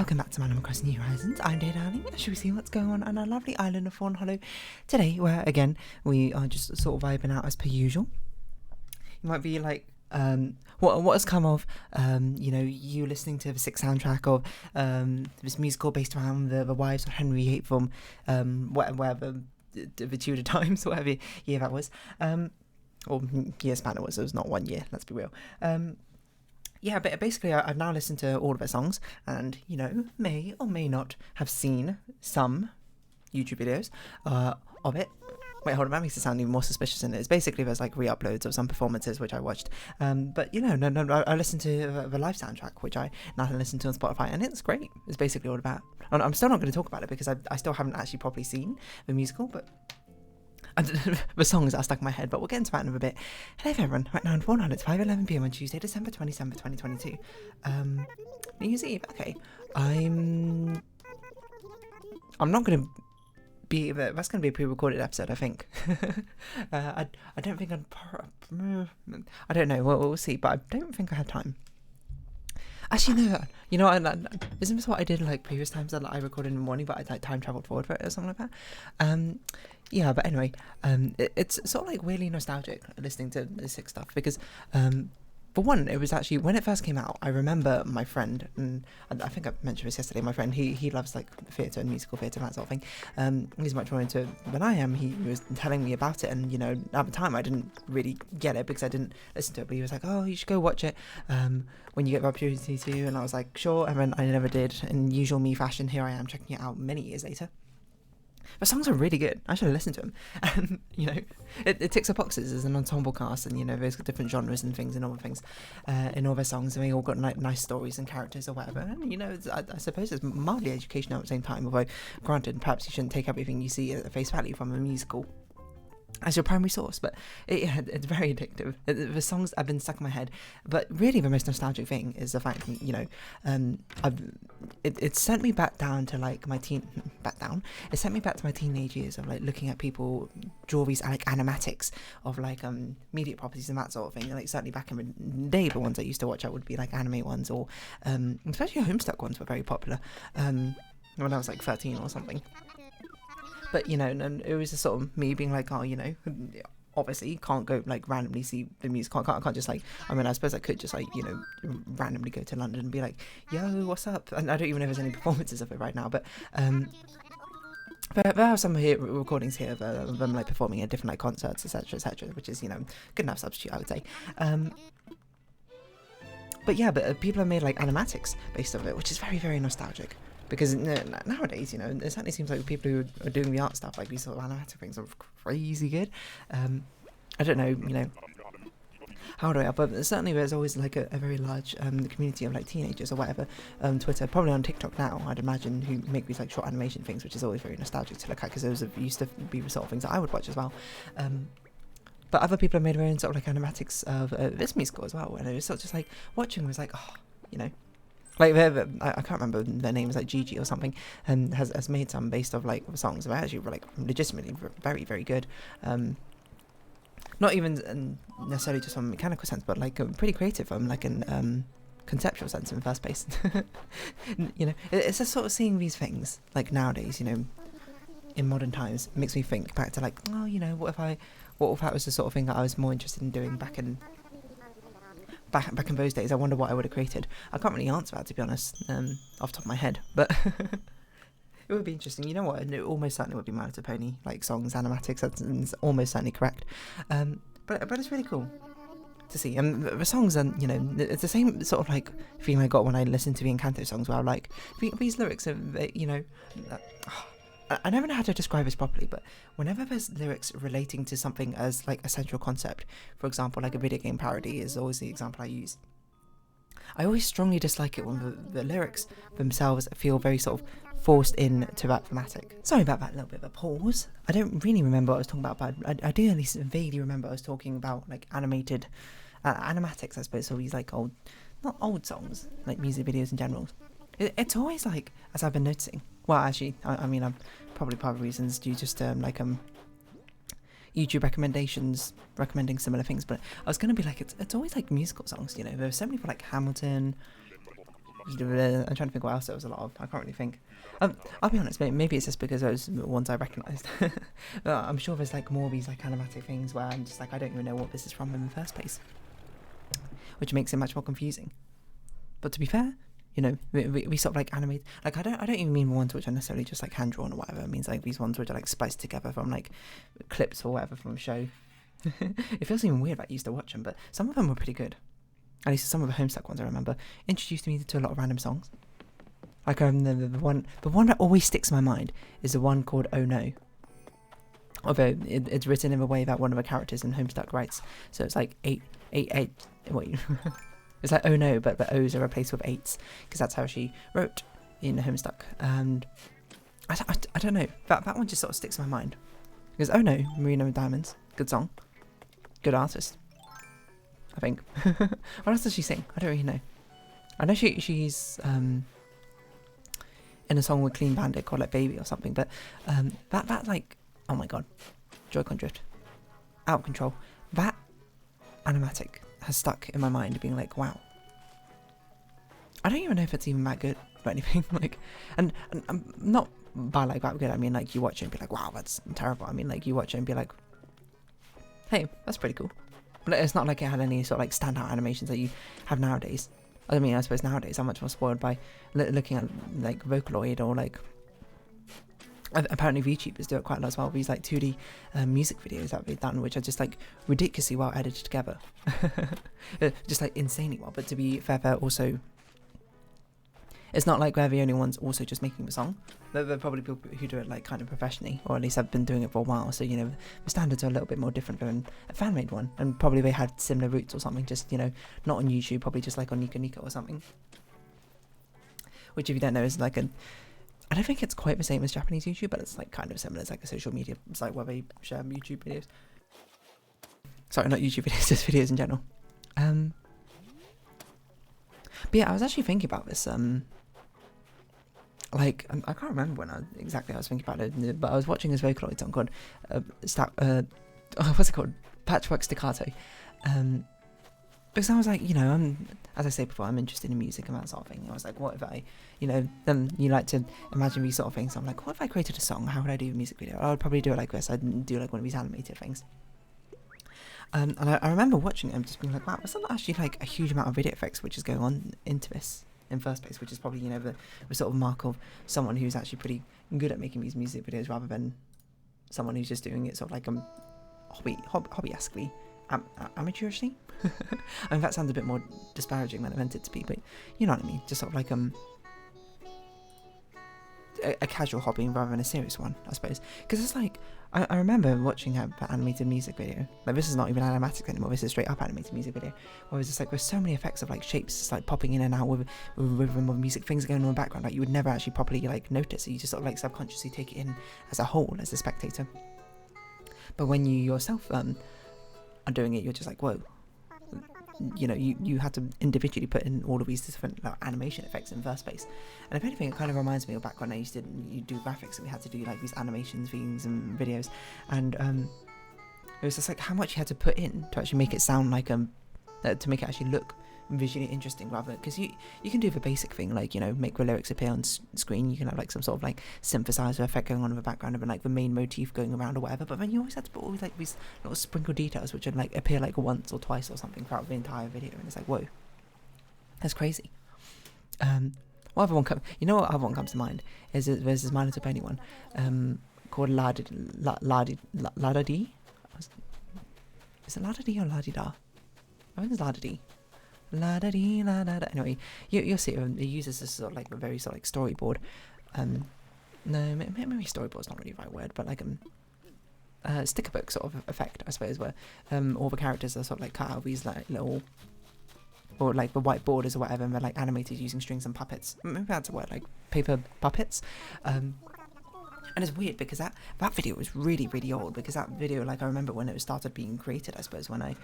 welcome back to Animal Crossing New Horizons. I'm Day Darling. Should we see what's going on our lovely island of Fawnhollow today, where again we are just sort of vibing out as per usual. You might be like, what has come of you listening to the sick soundtrack of this musical based around the wives of Henry VIII from whatever the Tudor times, whatever year that was, or year span it was not 1 year, let's be real. Yeah, but basically I've now listened to all of their songs and, may or may not have seen some YouTube videos of it. Wait, hold on, that makes it sound even more suspicious than it is. Basically, there's like re-uploads of some performances which I watched. But, I listened to the live soundtrack, which I now listen to on Spotify, and it's great. It's basically all about... I'm still not going to talk about it because I still haven't actually properly seen the musical, but... the songs are stuck in my head, but we'll get into that in a bit. Hello everyone, right now in Fawnhallow, it's 5:11 PM on Tuesday, December 27th, 2022. New Year's Eve, okay. I'm not going to be, that's going to be a pre-recorded episode, I think. I don't think I don't know, we'll see, but I don't think I had time. Actually, no, isn't this what I did like previous times that I recorded in the morning, but I like time traveled forward for it or something like that? Yeah, but anyway, it's sort of like weirdly nostalgic listening to the sick stuff because, for one, it was actually when it first came out. I remember my friend, and I think I mentioned this yesterday. My friend, he loves like theatre and musical theatre and that sort of thing. He's much more into it than I am. He was telling me about it, and at the time I didn't really get it because I didn't listen to it. But he was like, "Oh, you should go watch it when you get the opportunity to." And I was like, "Sure." And then I never did. In usual me fashion, here I am checking it out many years later. The songs are really good. I should have listened to them. And, it ticks the boxes as an ensemble cast, and, there's different genres and things and all the things in all their songs, and they all got nice stories and characters or whatever. And, I suppose it's mildly educational at the same time, although, granted, perhaps you shouldn't take everything you see at face value from a musical as your primary source, but it's very addictive. The songs have been stuck in my head, but really the most nostalgic thing is the fact that, it sent me back down to like it sent me back to my teenage years of like looking at people draw these like animatics of like media properties and that sort of thing. Like certainly back in the day, the ones I used to watch out would be like anime ones, or especially Homestuck ones were very popular when I was like 13 or something. But, and it was just sort of me being like, oh, obviously can't go like randomly see the music. I can't just like, I suppose I could just like, randomly go to London and be like, yo, what's up? And I don't even know if there's any performances of it right now, but there are some recordings here of them like performing at different like concerts, etc., which is, good enough substitute, I would say. But yeah, people have made like animatics based on it, which is very, very nostalgic. Because nowadays, it certainly seems like the people who are doing the art stuff, like these sort of animatic things, are crazy good. I don't know, how do I, but certainly there's always like a very large community of like teenagers or whatever, Twitter, probably on TikTok now, I'd imagine, who make these like short animation things, which is always very nostalgic to look at, because those used to be the sort of things that I would watch as well. But other people have made their own sort of like animatics of this musical as well, and it was sort of just like watching was like, oh, like I can't remember their names, like Gigi or something, and has made some based off like songs that are actually like legitimately very, very good. Not even necessarily just from a mechanical sense, but like pretty creative from like an conceptual sense in the first place. It's just sort of seeing these things like nowadays, in modern times, makes me think back to like, oh, what if that was the sort of thing that I was more interested in doing back in those days. I wonder what I would have created. I can't really answer that, to be honest, off the top of my head, but it would be interesting. You know what? It almost certainly would be My Little Pony, like songs, animatics. That's almost certainly correct. But it's really cool to see. And the songs, and it's the same sort of like feeling I got when I listened to the Encanto songs, where I'm like, these lyrics are, I never know how to describe this properly, but whenever there's lyrics relating to something as like a central concept, for example, like a video game parody is always the example I use. I always strongly dislike it when the lyrics themselves feel very sort of forced into that thematic. Sorry about that little bit of a pause. I don't really remember what I was talking about, but I do at least vaguely remember I was talking about like animated animatics, I suppose, so these like not old songs, like music videos in general. It's always like, as I've been noticing, well actually, I'm probably part of the reasons due just YouTube recommendations recommending similar things, but I was going to be like, it's always like musical songs, there's so many for like Hamilton, I'm trying to think what else there was a lot of. I can't really think. I'll be honest, maybe it's just because those are the ones I recognised. I'm sure there's like more of these like animatic things where I'm just like, I don't even know what this is from in the first place, which makes it much more confusing. But to be fair, you know, we sort of like animate, like I don't even mean ones which are necessarily just like hand drawn or whatever. It means like these ones which are like spliced together from like clips or whatever from a show. It feels even weird that I used to watch them, but some of them were pretty good. At least some of the Homestuck ones I remember introduced me to a lot of random songs. Like the one that always sticks in my mind is the one called "Oh No." Although it's written in a way that one of the characters in Homestuck writes, so it's like eight. Wait, it's like "Oh No," but the O's are replaced with 8s because that's how she wrote in Homestuck. And I don't know, that one just sort of sticks in my mind because "Oh No," Marina and Diamonds, good song, good artist. I think. What else does she sing? I don't really know. I know she's in a song with Clean Bandit called like Baby or something, but that like, oh my god, Joy-Con drift, out of control. That animatic has stuck in my mind being like, wow. I don't even know if it's even that good or anything. Like, and not by like that good, I mean like you watch it and be like, wow, that's terrible. I mean like you watch it and be like, hey, that's pretty cool. But it's not like it had any sort of like standout animations that you have nowadays. I mean, I suppose nowadays I'm much more spoiled by looking at like Vocaloid or like apparently VTubers do it quite a lot as well. These like 2D music videos that they've done, which are just like ridiculously well edited together, just like insanely well. But to be fair, they're also, it's not like they're the only ones also just making the song. They're probably people who do it like kind of professionally, or at least have been doing it for a while. So you know the standards are a little bit more different than a fan made one, and probably they had similar roots or something. Just, you know, not on YouTube, probably just like on Nika Nika or something. Which, if you don't know, is like a, I don't think it's quite the same as Japanese YouTube, but it's like kind of similar. It's like a social media site where they share YouTube videos. Sorry, not YouTube videos, just videos in general. But yeah, I was actually thinking about this. Like, I can't remember when exactly I was thinking about it, but I was watching this Vocaloid song called what's it called? Patchwork Staccato. Because I was like, you know, as I said before, I'm interested in music and that sort of thing. I was like, what if I, you know, then you like to imagine these sort of things. So I'm like, what if I created a song? How would I do a music video? I would probably do it like this. I'd do like one of these animated things. And I remember watching it and just being like, wow, there's not actually like a huge amount of video effects which is going on into this in first place, which is probably, you know, the sort of mark of someone who's actually pretty good at making these music videos rather than someone who's just doing it sort of like hobbyesquely, amateurishly. I mean, that sounds a bit more disparaging than I meant it to be, but you know what I mean, just sort of like a casual hobby rather than a serious one, I suppose. Because it's like, I remember watching that animated music video. Like, this is not even animatic anymore, this is straight up animated music video, where it's just like, there's so many effects of like shapes just like popping in and out with rhythm of music, things going on in the background, like you would never actually properly like notice. So you just sort of like subconsciously take it in as a whole, as a spectator. But when you yourself are doing it, you're just like, whoa. You know, you had to individually put in all of these different like, animation effects in the first place. And if anything, it kind of reminds me of back when I used to do graphics, and we had to do like these animations, themes and videos, and it was just like how much you had to put in to actually make it sound like to make it actually look visually interesting, rather, because you can do the basic thing, like, you know, make the lyrics appear on screen. You can have like some sort of like synthesizer effect going on in the background and like the main motif going around or whatever, but then you always had to put all like these little sprinkled details which would like appear like once or twice or something throughout the entire video, and it's like, whoa, that's crazy. What other one you know what other one comes to mind is there's this My Little Pony one called La Da Dee. Is it La Da Dee or La Di Da? I think it's La Da Dee. La da dee, la da da. Anyway, you'll see it uses this sort of like a very sort of like storyboard. No, maybe storyboard's not really the right word, but like sticker book sort of effect, I suppose, where all the characters are sort of like cut out of these like little, or like the white borders or whatever, and they're like animated using strings and puppets. Maybe that's a word, like paper puppets. And it's weird because that video was really, really old, because that video, like, I remember when it started being created, I suppose, when I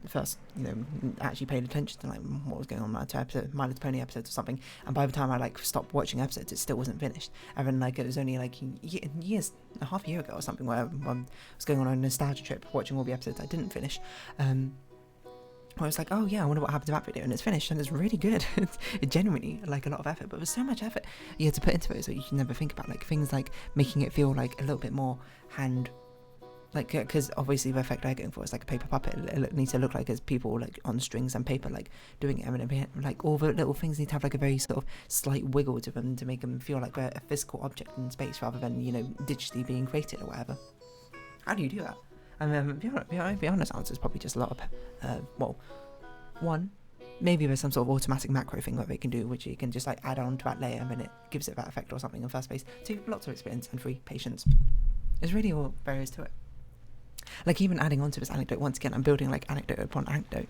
first, you know, actually paid attention to like what was going on in My Little Pony episodes or something, and by the time I like stopped watching episodes, it still wasn't finished. And then like it was only like years, half a year ago or something, where I was going on a nostalgia trip watching all the episodes I didn't finish, I was like, oh yeah, I wonder what happened to that video, and it's finished, and it's really good. It's genuinely like a lot of effort, but there's so much effort you had to put into it, so you can never think about like things like making it feel like a little bit more hand, like, because obviously the effect they're going for is like a paper puppet. It needs to look like it's people like on strings and paper like doing it, and like all the little things need to have like a very sort of slight wiggle to them to make them feel like they're a physical object in space rather than, you know, digitally being created or whatever. How do you do that? And the honest answer is probably just a lot of, well, one, maybe there's some sort of automatic macro thing that they can do, which you can just like add on to that layer and then it gives it that effect or something in first place. Two, lots of experience, and three, patience. There's really all there is to it. Like even adding on to this anecdote, once again, I'm building like anecdote upon anecdote.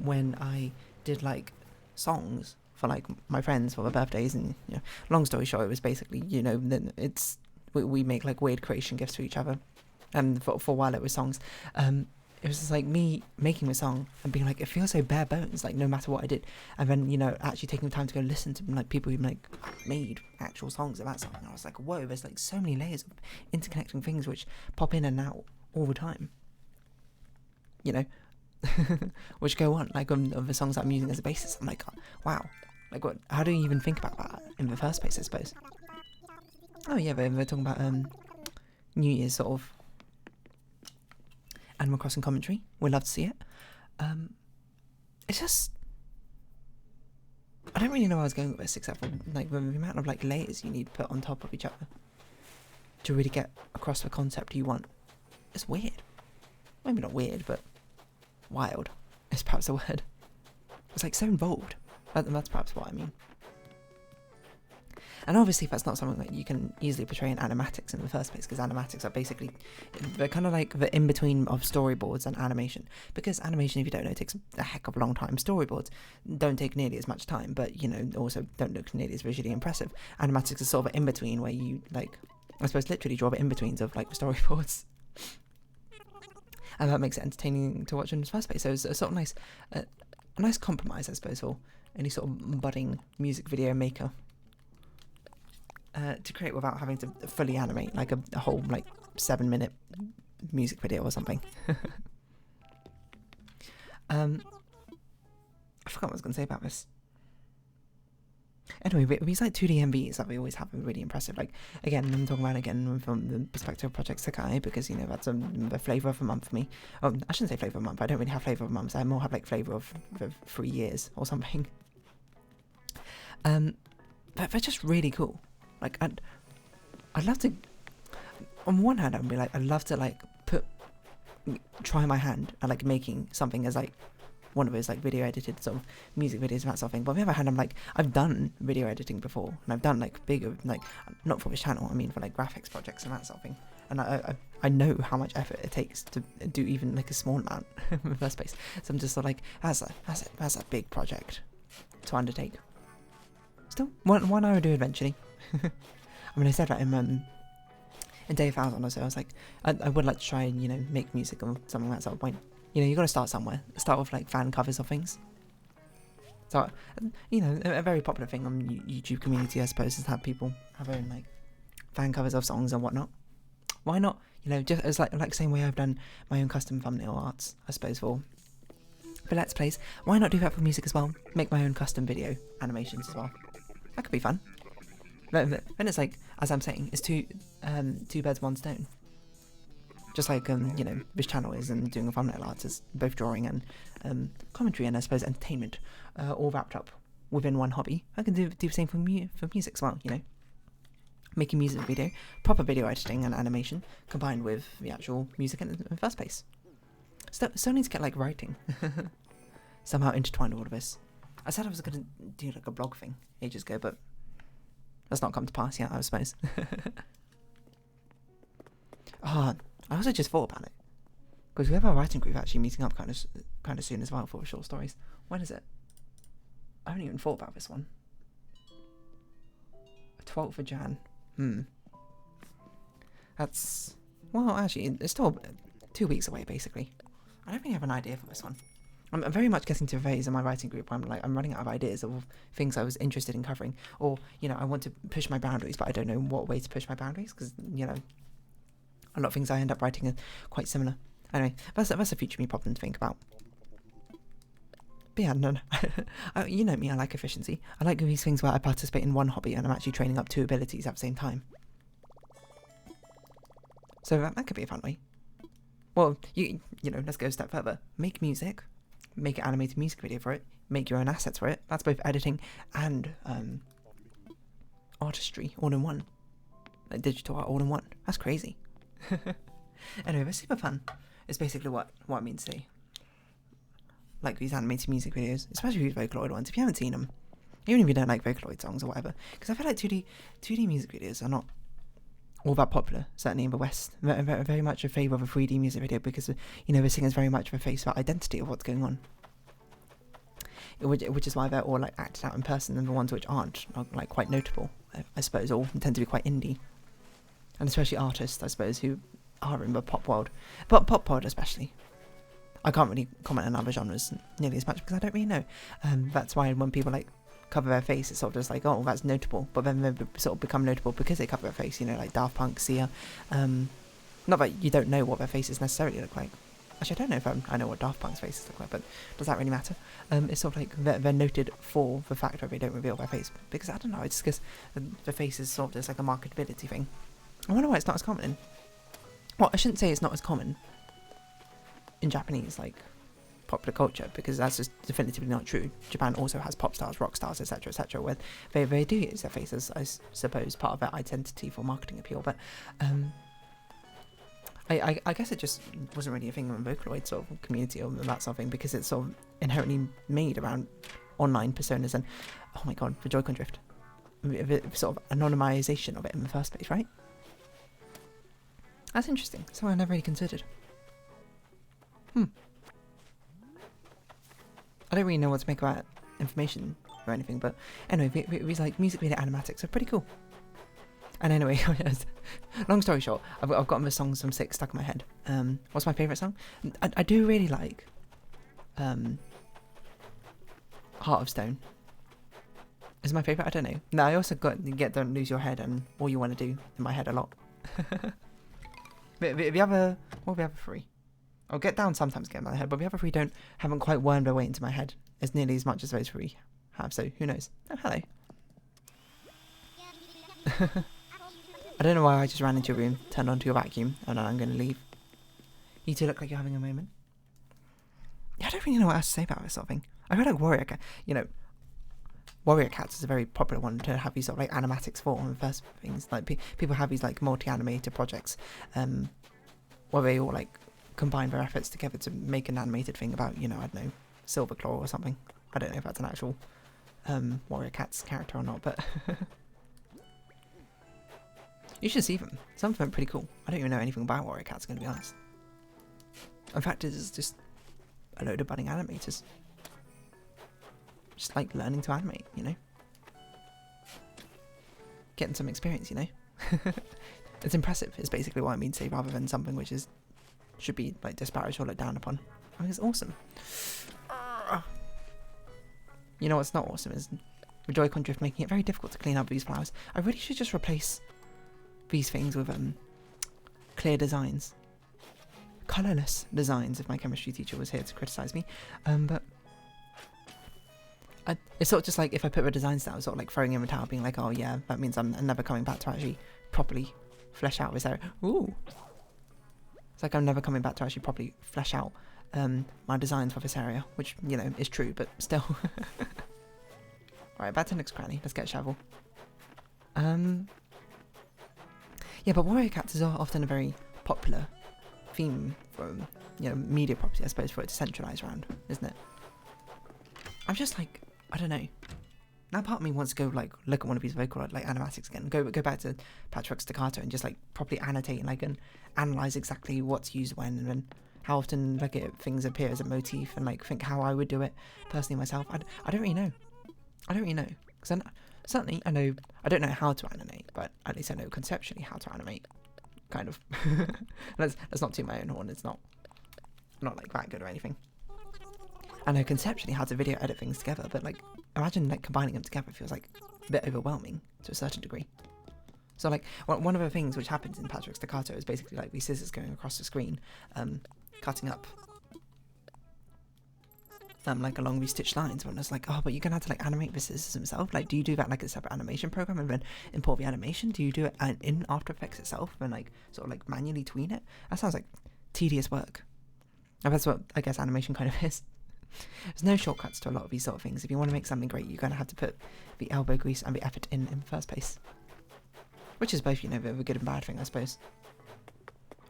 When I did like songs for like my friends for their birthdays, and you know, long story short, it was basically, you know, we make like weird creation gifts to each other. And for a while it was songs. It was just like me making a song and being like, it feels so bare bones, like no matter what I did. And then, you know, actually taking the time to go listen to like people who like made actual songs of that song. And I was like, whoa, there's like so many layers of interconnecting things which pop in and out all the time. You know, which go on like of the songs that I'm using as a basis. I'm like, wow, like what? How do you even think about that in the first place? I suppose. Oh yeah, they're talking about New Year's sort of Animal Crossing commentary. We'd love to see it. It's just, I don't really know where I was going with this, except for like the amount of like layers you need to put on top of each other to really get across the concept you want. It's weird. Maybe not weird, but wild is perhaps the word. It's like so involved. That's perhaps what I mean. And obviously that's not something that you can easily portray in animatics in the first place, because animatics are basically, they're kind of like the in-between of storyboards and animation. Because animation, if you don't know, takes a heck of a long time. Storyboards don't take nearly as much time, but, you know, also don't look nearly as visually impressive. Animatics is sort of an in-between where you, like, I suppose literally draw the in-betweens of, like, the storyboards. And that makes it entertaining to watch in the first place. So it's a sort of nice, a nice compromise, I suppose, for any sort of budding music video maker. To create without having to fully animate like a whole like 7-minute music video or something. I forgot what I was going to say about this. Anyway, these like 2D MVs that we always have are really impressive. Like, again, I'm talking about again from the perspective of Project Sakai, because, you know, that's the flavour of a month for me. Oh, I shouldn't say flavour of a month. I don't really have flavour of months. I more have like flavour of 3 years or something. But they're just really cool. Like, I'd love to, on one hand, I'd be like, I'd love to, like, try my hand at, like, making something as, like, one of those, like, video edited sort of music videos and that sort of thing. But on the other hand, I'm like, I've done video editing before, and I've done, like, bigger, like, not for this channel, I mean, for, like, graphics projects and that sort of thing. And I know how much effort it takes to do even, like, a small amount in the first place. So I'm just sort of like, that's a big project to undertake. Still, one I would do eventually. I mean, I said that in Day 1000 or so. I was like, I would like to try and, you know, make music or something like that sort of point. You know, you got to start somewhere. Start with like fan covers of things. So, you know, a very popular thing on YouTube community, I suppose, is that people have their own like fan covers of songs and whatnot. Why not? You know, just as like the same way I've done my own custom thumbnail arts, I suppose, for Let's Plays. Why not do that for music as well? Make my own custom video animations as well. That could be fun. Then it's like, as I'm saying, it's two birds, one stone. Just like you know, this channel is, and doing a thumbnail art is both drawing and commentary and I suppose entertainment, all wrapped up within one hobby. I can do the same for music as well. You know, making music video, proper video editing and animation combined with the actual music in the first place. Still need to get like writing somehow intertwined with all of this. I said I was going to do like a blog thing ages ago, but that's not come to pass yet, I suppose. Oh, I also just thought about it, because we have our writing group actually meeting up kind of soon as well for short stories. When is it? I haven't even thought about this one. 12th of Jan. That's, well, actually, it's still 2 weeks away, basically. I don't really have an idea for this one. I'm very much getting to a phase in my writing group where I'm running out of ideas of things I was interested in covering, or, you know, I want to push my boundaries, but I don't know what way to push my boundaries, because, you know, a lot of things I end up writing are quite similar. Anyway, that's a future me problem to think about. But yeah, no. You know me, I like efficiency. I like these things where I participate in one hobby and I'm actually training up 2 abilities at the same time. So that could be a fun way. Well, you know, let's go a step further. Make music, make an animated music video for it, make your own assets for it. That's both editing and artistry all in one. Like digital art all in one. That's crazy. Anyway, that's super fun. It's basically what I mean to say. Like these animated music videos, especially these Vocaloid ones, if you haven't seen them, even if you don't like Vocaloid songs or whatever, because I feel like 2D music videos are not all that popular, certainly in the West. Very much a favour of a 3D music video because, you know, the singers very much of a face of identity of what's going on. Which is why they're all like acted out in person, and the ones which aren't are like quite notable, I suppose, all tend to be quite indie. And especially artists, I suppose, who are in the pop world. But pop world especially. I can't really comment on other genres nearly as much because I don't really know. That's why when people like cover their face, it's sort of just like, oh, that's notable. But then they sort of become notable because they cover their face, you know, like Daft Punk, Sia. Not that you don't know what their faces necessarily look like. Actually, I don't know if I know what Daft Punk's faces look like, but does that really matter? It's sort of like they're noted for the fact that they don't reveal their face. Because, I don't know, it's because the face is sort of just like a marketability thing. I wonder why it's not as common well, I shouldn't say it's not as common in Japanese, like, popular culture, because that's just definitively not true. Japan also has pop stars, rock stars, etc., where they do use their faces, I suppose, part of their identity for marketing appeal, but I guess it just wasn't really a thing in the Vocaloid sort of community or that sort of thing, because it's sort of inherently made around online personas and, oh my god, the Joy-Con drift. The sort of anonymization of it in the first place, right? That's interesting. Something I never really considered. I don't really know what to make about information or anything, but anyway, these like music video animatics are pretty cool. And anyway, long story short, I've gotten the songs from 6 stuck in my head. What's my favourite song? I do really like Heart of Stone. Is my favourite? I don't know. No, I also get Don't Lose Your Head and All You Want to Do in my head a lot. The other, what the other 3? I'll Get Down sometimes get in my head, but the other 3 haven't quite wormed their way into my head as nearly as much as those 3 have, so who knows. Oh, hello. I don't know why I just ran into your room, turned onto your vacuum, and now I'm going to leave. You two look like you're having a moment. Yeah, I don't really know what else to say about this sort of thing. I feel like Warrior Cat, you know, Warrior Cats is a very popular one to have these sort of like animatics for on the first things. Like people have these like multi-animated projects, where they all like combine their efforts together to make an animated thing about, you know, I don't know, Silverclaw or something. I don't know if that's an actual Warrior Cats character or not, but you should see them. Some of them are pretty cool. I don't even know anything about Warrior Cats, going to be honest. In fact, it's just a load of budding animators. Just like learning to animate, you know? Getting some experience, you know? It's impressive, is basically what I mean to say, rather than something which should be like disparaged or looked down upon. I mean, it's awesome. You know what's not awesome is the Joy-Con drift making it very difficult to clean up these flowers. I really should just replace these things with clear designs. Colourless designs, if my chemistry teacher was here to criticise me. But it's sort of just like if I put the designs down, sort of like throwing in the towel, being like, oh yeah, that means I'm never coming back to actually properly flesh out this area. Ooh. It's like I'm never coming back to actually properly flesh out my designs for this area, which, you know, is true, but still. Right, back to next granny. Let's get a shovel. Yeah, but Warrior Cats is often a very popular theme for, you know, media property, I suppose, for it to centralise around, isn't it? I'm just like, I don't know. Now part of me wants to go like look at one of these Vocaloid like animatics again. Go back to Patchwork Staccato and just like properly annotate and like and analyse exactly what's used when and how often like things appear as a motif and like think how I would do it personally myself. I don't really know. I don't really know. Because certainly I know, I don't know how to animate, but at least I know conceptually how to animate. Kind of. Let's not toot my own horn. It's not like that good or anything. I know conceptually how to video edit things together, but like imagine like combining them together feels like a bit overwhelming to a certain degree. So like one of the things which happens in Patchwork Staccato is basically like these scissors going across the screen, cutting up like along these stitched lines, when it's like, oh, but you're gonna have to like animate the scissors himself. Like, do you do that like a separate animation program and then import the animation? Do you do it in After Effects itself and like sort of like manually tween it? That sounds like tedious work. And that's what I guess animation kind of is. There's no shortcuts to a lot of these sort of things. If you want to make something great, you're gonna have to put the elbow grease and the effort in the first place, which is both, you know, a bit of a good and bad thing, I suppose,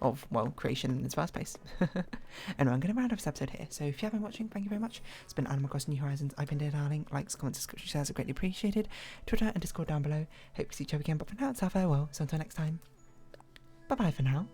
of, well, creation in its first place. Anyway, I'm going to round up this episode here. So if you have been watching, thank you very much. It's been Animal Crossing New Horizons. I've been there, darling. Likes, comments, subscription, shares are greatly appreciated. Twitter and Discord down below. Hope to see each other again. But for now, it's our farewell. So until next time, bye-bye for now.